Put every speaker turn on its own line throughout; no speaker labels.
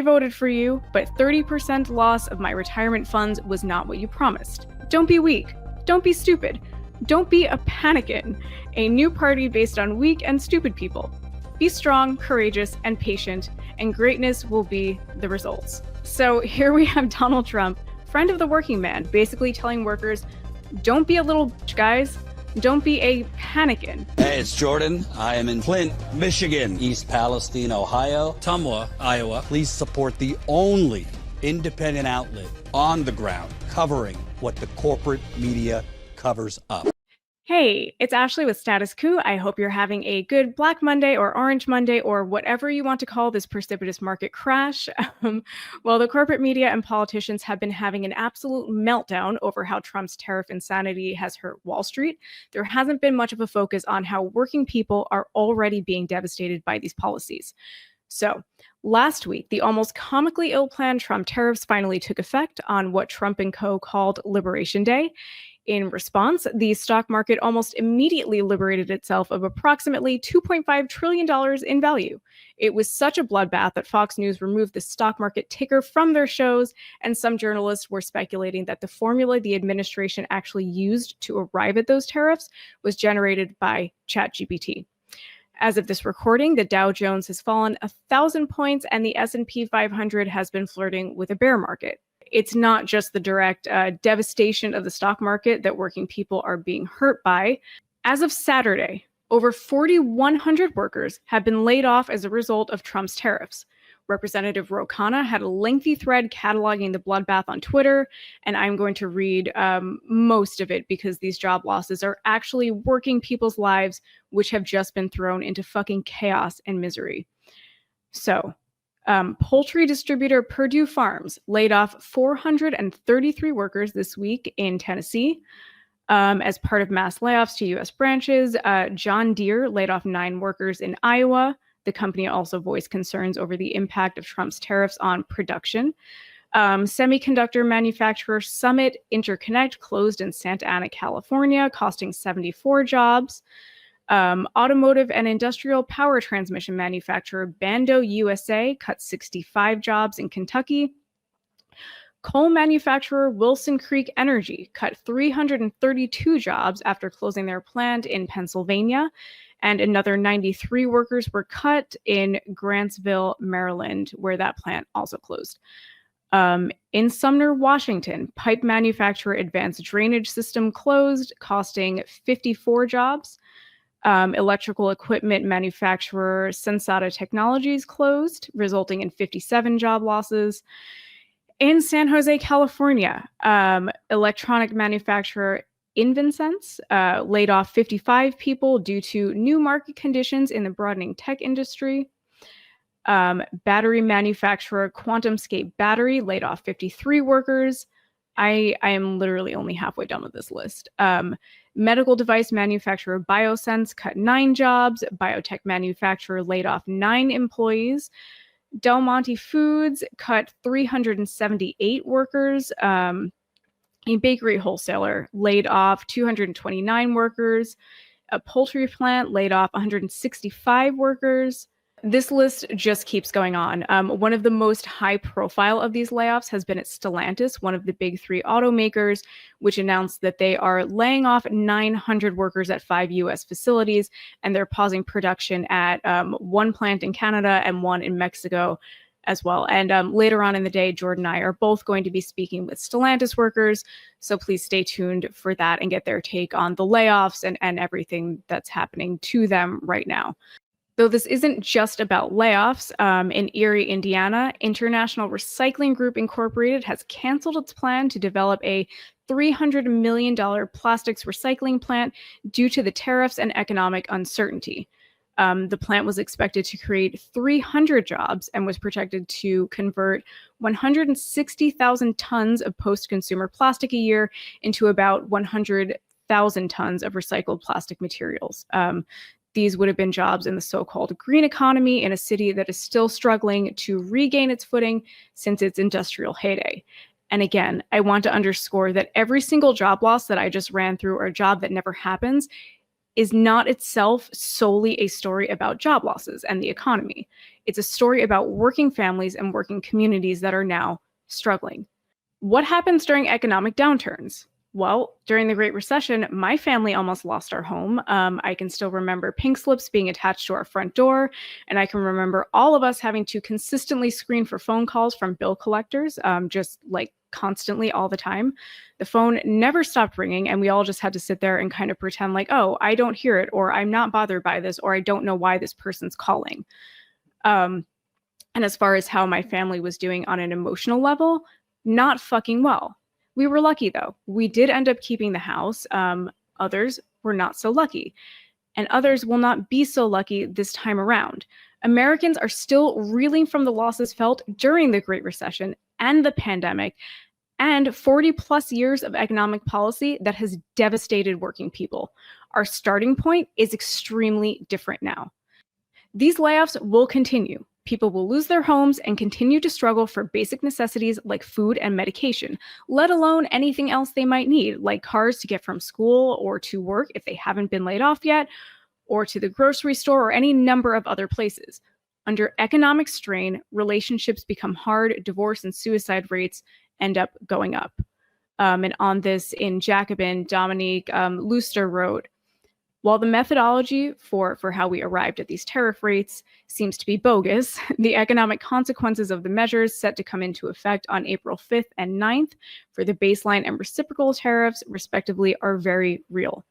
I voted for you, but 30% loss of my retirement funds was not what you promised. Don't be weak. Don't be stupid. Don't be a panickin, a new party based on weak and stupid people. Be strong, courageous, and patient, and greatness will be the results. So here we have Donald Trump, friend of the working man, basically telling workers, don't be a little bitch, guys. Don't be a panickin.
Hey, it's Jordan. I am in Flint, Michigan, East Palestine, Ohio, Tumwa, Iowa. Please support the only independent outlet on the ground covering what the corporate media covers up.
Hey, it's Ashley with Status Coup. I hope you're having a good Black Monday or Orange Monday or whatever you want to call this precipitous market crash. Well, the corporate media and politicians have been having an absolute meltdown over how Trump's tariff insanity has hurt Wall Street. There hasn't been much of a focus on how working people are already being devastated by these policies. So, last week, the almost comically ill-planned Trump tariffs finally took effect on what Trump and co. called Liberation Day. In response, the stock market almost immediately liberated itself of approximately $2.5 trillion in value. It was such a bloodbath that Fox News removed the stock market ticker from their shows, and some journalists were speculating that the formula the administration actually used to arrive at those tariffs was generated by ChatGPT. As of this recording, the Dow Jones has fallen 1,000 points and the S&P 500 has been flirting with a bear market. It's not just the direct devastation of the stock market that working people are being hurt by. As of Saturday, over 4,100 workers have been laid off as a result of Trump's tariffs. Representative Ro Khanna had a lengthy thread cataloging the bloodbath on Twitter, and I'm going to read most of it because these job losses are actually working people's lives, which have just been thrown into fucking chaos and misery. So, poultry distributor Purdue Farms laid off 433 workers this week in Tennessee. As part of mass layoffs to U.S. branches, John Deere laid off 9 workers in Iowa. The company also voiced concerns over the impact of Trump's tariffs on production. Semiconductor manufacturer Summit Interconnect closed in Santa Ana, California, costing 74 jobs. Automotive and industrial power transmission manufacturer Bando USA cut 65 jobs in Kentucky. Coal manufacturer Wilson Creek Energy cut 332 jobs after closing their plant in Pennsylvania, and another 93 workers were cut in Grantsville, Maryland, where that plant also closed. In Sumner, Washington, pipe manufacturer Advanced Drainage System closed, costing 54 jobs. Electrical equipment manufacturer Sensata Technologies closed, resulting in 57 job losses. In San Jose, California, electronic manufacturer InvenSense laid off 55 people due to new market conditions in the broadening tech industry. Battery manufacturer QuantumScape Battery laid off 53 workers. I am literally only halfway done with this list. Medical device manufacturer Biosense cut 9 jobs. Biotech manufacturer laid off 9 employees. Del Monte Foods cut 378 workers. A bakery wholesaler laid off 229 workers. A poultry plant laid off 165 workers. This list just keeps going on. One of the most high profile of these layoffs has been at Stellantis, one of the big 3 automakers, which announced that they are laying off 900 workers at 5 U.S. facilities, and they're pausing production at 1 plant in Canada and 1 in Mexico as well. And later on in the day, Jordan and I are both going to be speaking with Stellantis workers, so please stay tuned for that and get their take on the layoffs and everything that's happening to them right now. Though this isn't just about layoffs, in Erie, Indiana, International Recycling Group Incorporated has canceled its plan to develop a $300 million plastics recycling plant due to the tariffs and economic uncertainty. The plant was expected to create 300 jobs and was projected to convert 160,000 tons of post-consumer plastic a year into about 100,000 tons of recycled plastic materials. These would have been jobs in the so-called green economy in a city that is still struggling to regain its footing since its industrial heyday. And again, I want to underscore that every single job loss that I just ran through or a job that never happens is not itself solely a story about job losses and the economy. It's a story about working families and working communities that are now struggling. What happens during economic downturns? Well, during the Great Recession, my family almost lost our home. I can still remember pink slips being attached to our front door, and I can remember all of us having to consistently screen for phone calls from bill collectors, just like constantly all the time. The phone never stopped ringing, and we all just had to sit there and kind of pretend like, oh, I don't hear it, or I'm not bothered by this, or I don't know why this person's calling. And as far as how my family was doing on an emotional level, not fucking well. We were lucky, though. We did end up keeping the house. Others were not so lucky. And others will not be so lucky this time around. Americans are still reeling from the losses felt during the Great Recession and the pandemic, and 40 plus years of economic policy that has devastated working people. Our starting point is extremely different now. These layoffs will continue. People will lose their homes and continue to struggle for basic necessities like food and medication, let alone anything else they might need, like cars to get from school or to work if they haven't been laid off yet, or to the grocery store or any number of other places. Under economic strain, relationships become hard, divorce and suicide rates end up going up. And on this in Jacobin, Dominique Luster wrote, while the methodology for how we arrived at these tariff rates seems to be bogus, the economic consequences of the measures set to come into effect on April 5th and 9th for the baseline and reciprocal tariffs, respectively, are very real.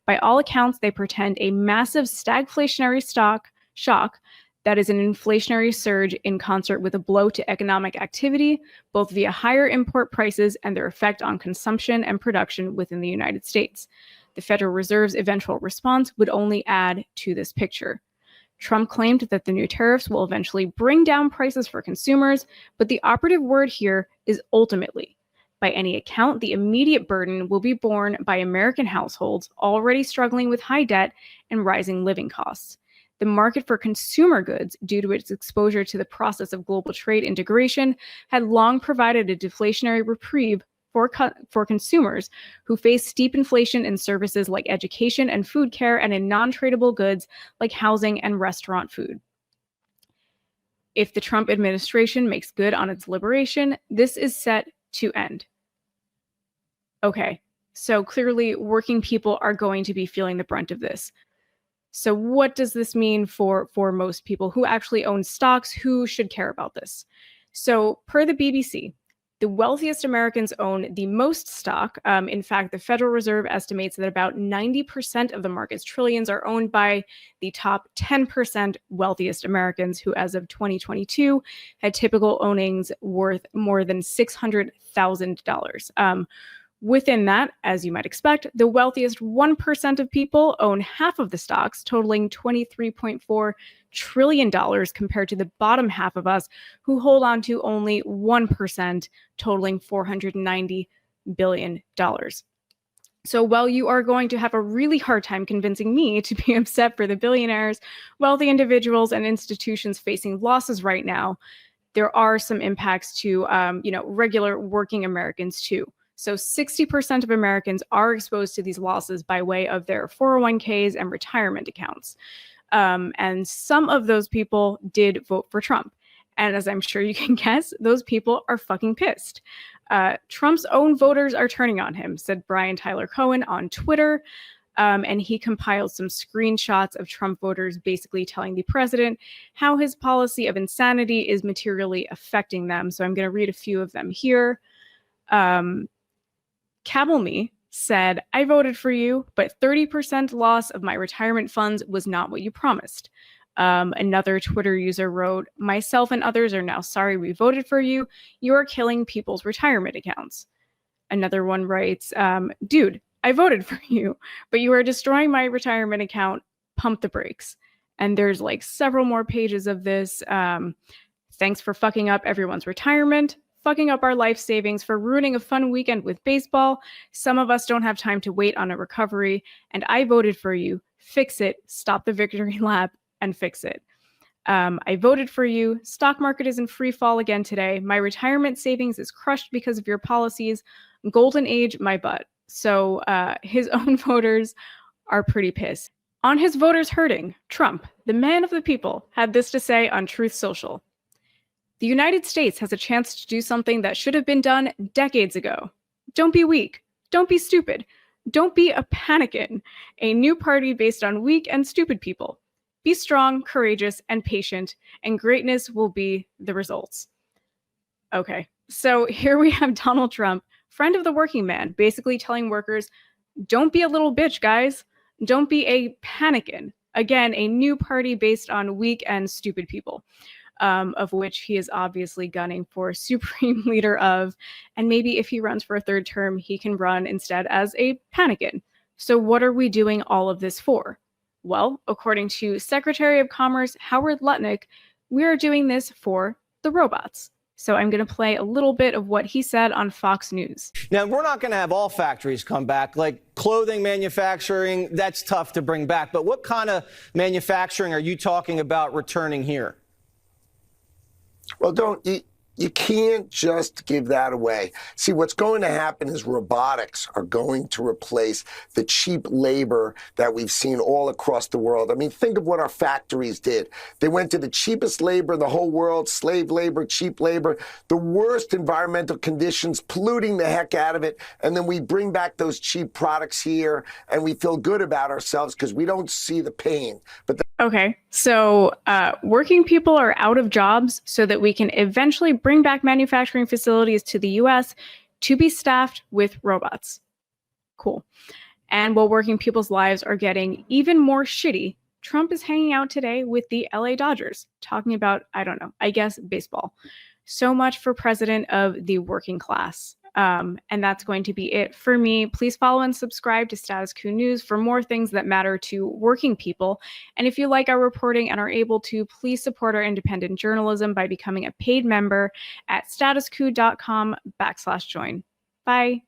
By all accounts, they portend a massive stagflationary shock that is an inflationary surge in concert with a blow to economic activity, both via higher import prices and their effect on consumption and production within the United States. The Federal Reserve's eventual response would only add to this picture. Trump claimed that the new tariffs will eventually bring down prices for consumers, but the operative word here is ultimately. By any account, the immediate burden will be borne by American households already struggling with high debt and rising living costs. The market for consumer goods, due to its exposure to the process of global trade integration, had long provided a deflationary reprieve for consumers who face steep inflation in services like education and food care and in non-tradable goods like housing and restaurant food. If the Trump administration makes good on its liberation, this is set to end. Okay, so clearly working people are going to be feeling the brunt of this. So what does this mean for most people who actually own stocks, who should care about this? So per the BBC, the wealthiest Americans own the most stock. In fact, the Federal Reserve estimates that about 90% of the market's trillions are owned by the top 10% wealthiest Americans, who as of 2022 had typical ownings worth more than $600,000. Within that, as you might expect, the wealthiest 1% of people own half of the stocks, totaling $23.4 trillion, compared to the bottom half of us, who hold on to only 1%, totaling $490 billion. So while you are going to have a really hard time convincing me to be upset for the billionaires, wealthy individuals, and institutions facing losses right now, there are some impacts to regular working Americans too. So 60% of Americans are exposed to these losses by way of their 401ks and retirement accounts. And some of those people did vote for Trump. And as I'm sure you can guess, those people are fucking pissed. Trump's own voters are turning on him, said Brian Tyler Cohen on Twitter. And he compiled some screenshots of Trump voters basically telling the president how his policy of insanity is materially affecting them. So I'm going to read a few of them here. Camel Me said, I voted for you, but 30% loss of my retirement funds was not what you promised. Another Twitter user wrote, myself and others are now sorry we voted for you. You are killing people's retirement accounts. Another one writes, dude, I voted for you, but you are destroying my retirement account. Pump the brakes. And there's like several more pages of this. Thanks for fucking up everyone's retirement. Fucking up our life savings, for ruining a fun weekend with baseball. Some of us don't have time to wait on a recovery, and I voted for you. Fix it. Stop the victory lap and fix it. I voted for you. Stock market is in free fall again today. My retirement savings is crushed because of your policies. Golden age, my butt. So his own voters are pretty pissed. On his voters hurting, Trump, the man of the people, had this to say on Truth Social. The United States has a chance to do something that should have been done decades ago. Don't be weak. Don't be stupid. Don't be a panickin, a new party based on weak and stupid people. Be strong, courageous, and patient, and greatness will be the results. Okay, so here we have Donald Trump, friend of the working man, basically telling workers, don't be a little bitch, guys. Don't be a panickin. Again, a new party based on weak and stupid people, of which he is obviously gunning for supreme leader of. And maybe if he runs for a third term, he can run instead as a panickin. So what are we doing all of this for? Well, according to Secretary of Commerce Howard Lutnick, we are doing this for the robots. So I'm going to play a little bit of what he said on Fox News.
Now, we're not going to have all factories come back. Like clothing manufacturing, that's tough to bring back. But what kind of manufacturing are you talking about returning here?
Well, you can't just give that away. See, what's going to happen is robotics are going to replace the cheap labor that we've seen all across the world. I mean, think of what our factories did. They went to the cheapest labor in the whole world, slave labor, cheap labor, the worst environmental conditions, polluting the heck out of it. And then we bring back those cheap products here and we feel good about ourselves because we don't see the pain. But
Okay, so working people are out of jobs so that we can eventually bring back manufacturing facilities to the US to be staffed with robots. Cool. And while working people's lives are getting even more shitty, Trump is hanging out today with the LA Dodgers, talking about, I don't know, I guess baseball. So much for president of the working class. And that's going to be it for me. Please follow and subscribe to Status Coup News for more things that matter to working people. And if you like our reporting and are able to, please support our independent journalism by becoming a paid member at statuscoup.com/join. Bye.